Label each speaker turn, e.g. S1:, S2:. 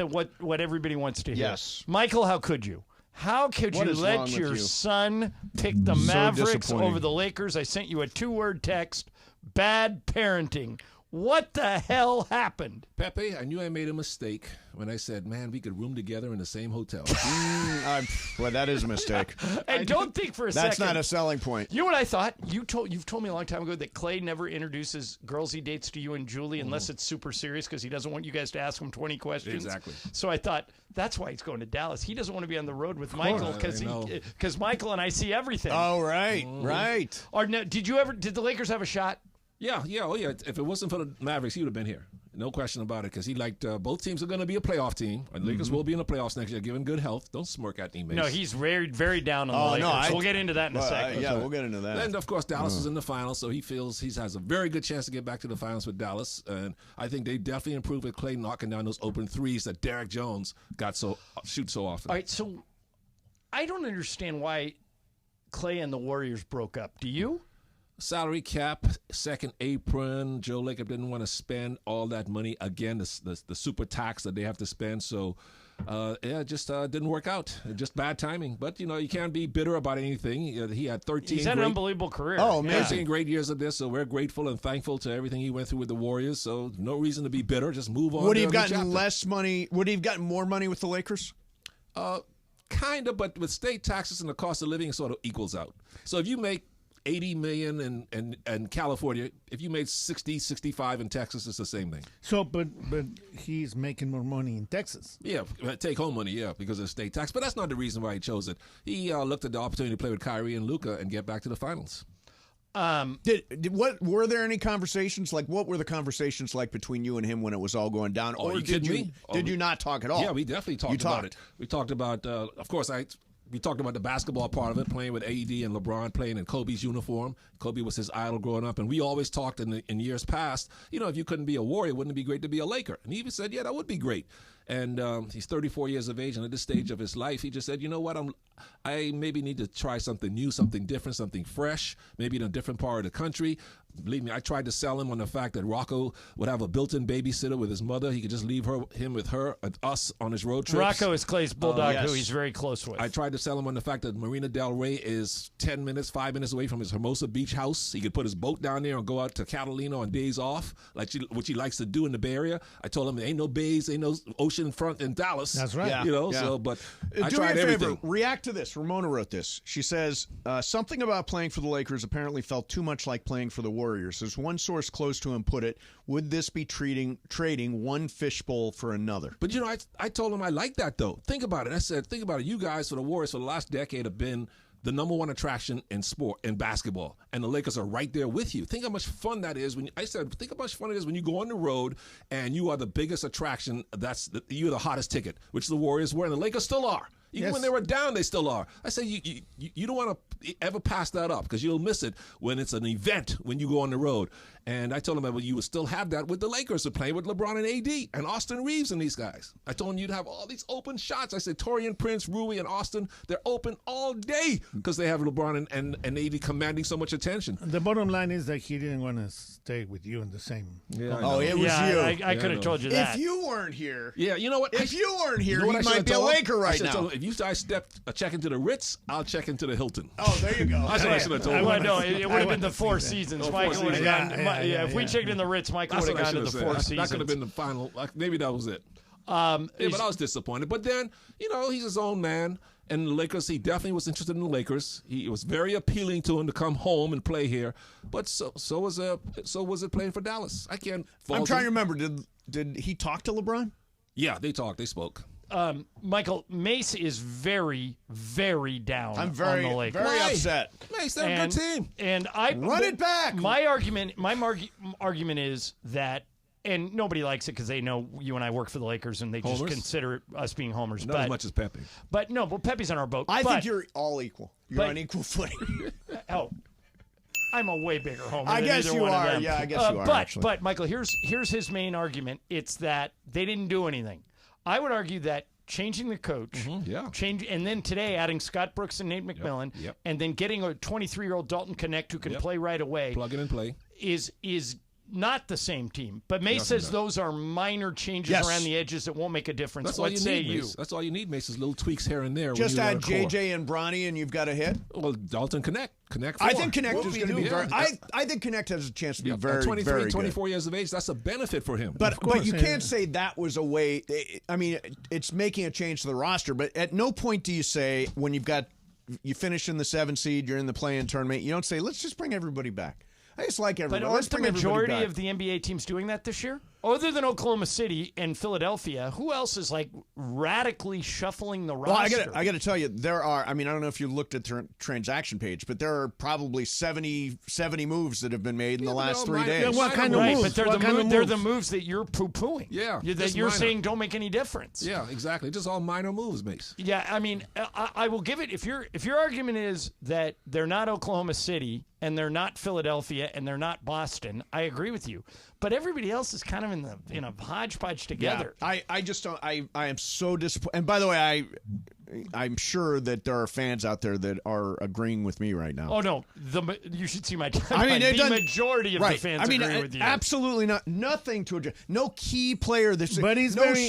S1: to what everybody wants to hear.
S2: Yes.
S1: Mychal, how could you? How could you let your son pick the Mavericks over the Lakers? I sent you a 2-word text. Bad parenting. What the hell happened?
S3: Pepe, I knew I made a mistake when I said, man, we could room together in the same hotel.
S2: Well, that is a mistake.
S1: And don't think for a second.
S2: That's not a selling point.
S1: You know what I thought? You've told me a long time ago that Klay never introduces girls he dates to you and Julie unless it's super serious because he doesn't want you guys to ask him 20 questions.
S3: Exactly.
S1: So I thought that's why he's going to Dallas. He doesn't want to be on the road with Mychal because Mychal and I see everything.
S2: Oh, right, right.
S1: Or no, did the Lakers have a shot?
S3: Yeah. If it wasn't for the Mavericks, he would have been here. No question about it, because he liked both teams are going to be a playoff team. And Lakers will be in the playoffs next year, given good health. Don't smirk at me, Mace.
S1: No, he's very, very down on the Lakers. We'll get into that in a second.
S2: We'll get into that.
S3: And, of course, Dallas is in the finals, so he feels he has a very good chance to get back to the finals with Dallas. And I think they definitely improved with Klay knocking down those open threes that Derek Jones shoots so often.
S1: All right, so I don't understand why Klay and the Warriors broke up. Do you?
S3: Salary cap, second apron. Joe Lacob didn't want to spend all that money again, the super tax that they have to spend. So, it just didn't work out. Just bad timing. But, you can't be bitter about anything. He had 13
S1: He's had an unbelievable career.
S2: Oh, man.
S3: 13 great years of this, so we're grateful and thankful to everything he went through with the Warriors. So, no reason to be bitter. Just move on.
S2: Would he have gotten less money? Would he have gotten more money with the Lakers?
S3: Kind of, but with state taxes and the cost of living, it sort of equals out. So, if you make $80 million in California, if you made 60, 65 in Texas, it's the same thing.
S4: So, but he's making more money in Texas.
S3: Yeah, take home money, because of state tax. But that's not the reason why he chose it. He looked at the opportunity to play with Kyrie and Luka and get back to the finals.
S2: What were there any conversations? Like, what were the conversations like between you and him when it was all going down?
S3: Or did
S2: you not talk at all?
S3: Yeah, we definitely talked about it. We talked about, of course, we talked about the basketball part of it, playing with AD and LeBron, playing in Kobe's uniform. Kobe was his idol growing up, and we always talked in years past, if you couldn't be a Warrior, wouldn't it be great to be a Laker? And he even said, yeah, that would be great. And he's 34 years of age, and at this stage of his life, he just said, you know what, I maybe need to try something new, something different, something fresh, maybe in a different part of the country. Believe me, I tried to sell him on the fact that Rocco would have a built-in babysitter with his mother. He could just leave him with us on his road trips.
S1: Rocco is Clay's bulldog, who he's very close with.
S3: I tried to sell him on the fact that Marina Del Rey is 5 minutes away from his Hermosa Beach house. He could put his boat down there and go out to Catalina on days off, which he likes to do in the Bay Area. I told him there ain't no bays, ain't no ocean front in Dallas.
S4: That's right.
S2: Yeah.
S3: So, but I
S2: do
S3: tried
S2: me a
S3: everything.
S2: favor. React to this. Ramona wrote this. She says, something about playing for the Lakers apparently felt too much like playing for the Warriors. As one source close to him put it, would this be trading one fishbowl for another?
S3: But, I told him I like that, though. Think about it. I said, think about it. You guys for the Warriors for the last decade have been the number one attraction in sport, in basketball, and the Lakers are right there with you. Think how much fun that is. Think how much fun it is when you go on the road and you are the biggest attraction. You're the hottest ticket, which the Warriors were, and the Lakers still are. Even when they were down, they still are. I say you don't want to ever pass that up because you'll miss it when it's an event when you go on the road. And I told him that you would still have that with the Lakers to play with LeBron and AD and Austin Reeves and these guys. I told him you'd have all these open shots. I said Torian Prince, Rui, and Austin, they're open all day because they have LeBron and AD commanding so much attention.
S4: The bottom line is that he didn't want to stay with you in the same.
S2: Yeah, it was you.
S1: I could have told you that.
S2: If you weren't here.
S3: Yeah, you know what?
S2: If you weren't here, he might be a Laker right now.
S3: If you guys check into the Ritz, I'll check into the Hilton.
S2: Oh, there you go.
S3: That's what I should have told him.
S1: No, it would have been the Four Seasons. Michael would have gone. If we checked in the Ritz, Michael would have gone to the Four Seasons.
S3: That could have been the final. Maybe that was it. But I was disappointed. But then, he's his own man. And the Lakers, he definitely was interested in the Lakers. It was very appealing to him to come home and play here. But so was it playing for Dallas. I can't fault
S2: I'm trying
S3: him.
S2: to remember. Did he talk to LeBron?
S3: Yeah, they talked. They spoke.
S1: Michael, Mace is very, very down
S2: I'm very,
S1: on the Lakers.
S2: very upset.
S3: Mace, they're a good team.
S1: And
S2: Run it back.
S1: My argument is that, and nobody likes it because they know you and I work for the Lakers and they just consider us being homers.
S3: Not as much as Pepe.
S1: But Pepe's on our boat.
S2: I think you're all equal. You're on equal footing.
S1: I'm a way bigger homer.
S2: I guess you are. Yeah, I guess you are. Actually.
S1: But Michael, here's his main argument. It's that they didn't do anything. I would argue that changing the coach, and then today adding Scott Brooks and Nate McMillan, and then getting a 23-year-old Dalton Connect who can play right away,
S3: plug it and play,
S1: is not the same team. But Mace says those are minor changes around the edges that won't make a difference.
S3: That's all you need, Mace. That's all you need, Mace, is little tweaks here and there.
S2: Just add JJ and Bronny, and you've got a hit.
S3: Well, Dalton Connect.
S2: I think Connect is going to be very. I think Connect has a chance to be very,
S3: 23,
S2: very
S3: 24 years of age. That's a benefit for him.
S2: But you can't say that was a way. I mean, it's making a change to the roster. But at no point do you say, when you finish in the 7 seed, you're in the play-in tournament, you don't say, let's just bring everybody back. I just like everybody.
S1: But aren't the majority of the NBA teams doing that this year? Other than Oklahoma City and Philadelphia, who else is like radically shuffling the roster?
S2: Well, I got to tell you, there are. I mean, I don't know if you looked at the transaction page, but there are probably 70 moves that have been made in the last 3 days.
S4: Yeah, what kind of moves?
S1: But they're the moves that you're poo-pooing.
S3: Yeah,
S1: that you're saying don't make any difference.
S3: Yeah, exactly. Just all minor moves, Mace.
S1: Yeah, I mean, I will give it. If your argument is that they're not Oklahoma City and they're not Philadelphia and they're not Boston, I agree with you. But everybody else is kind of in a hodgepodge together.
S2: Yeah, I just don't. I am so disappointed. And by the way, I'm sure that there are fans out there that are agreeing with me right now.
S1: Oh no, you should see my. The majority of the fans agree with you.
S2: Absolutely not. Nothing to address. No key player.
S4: But he's very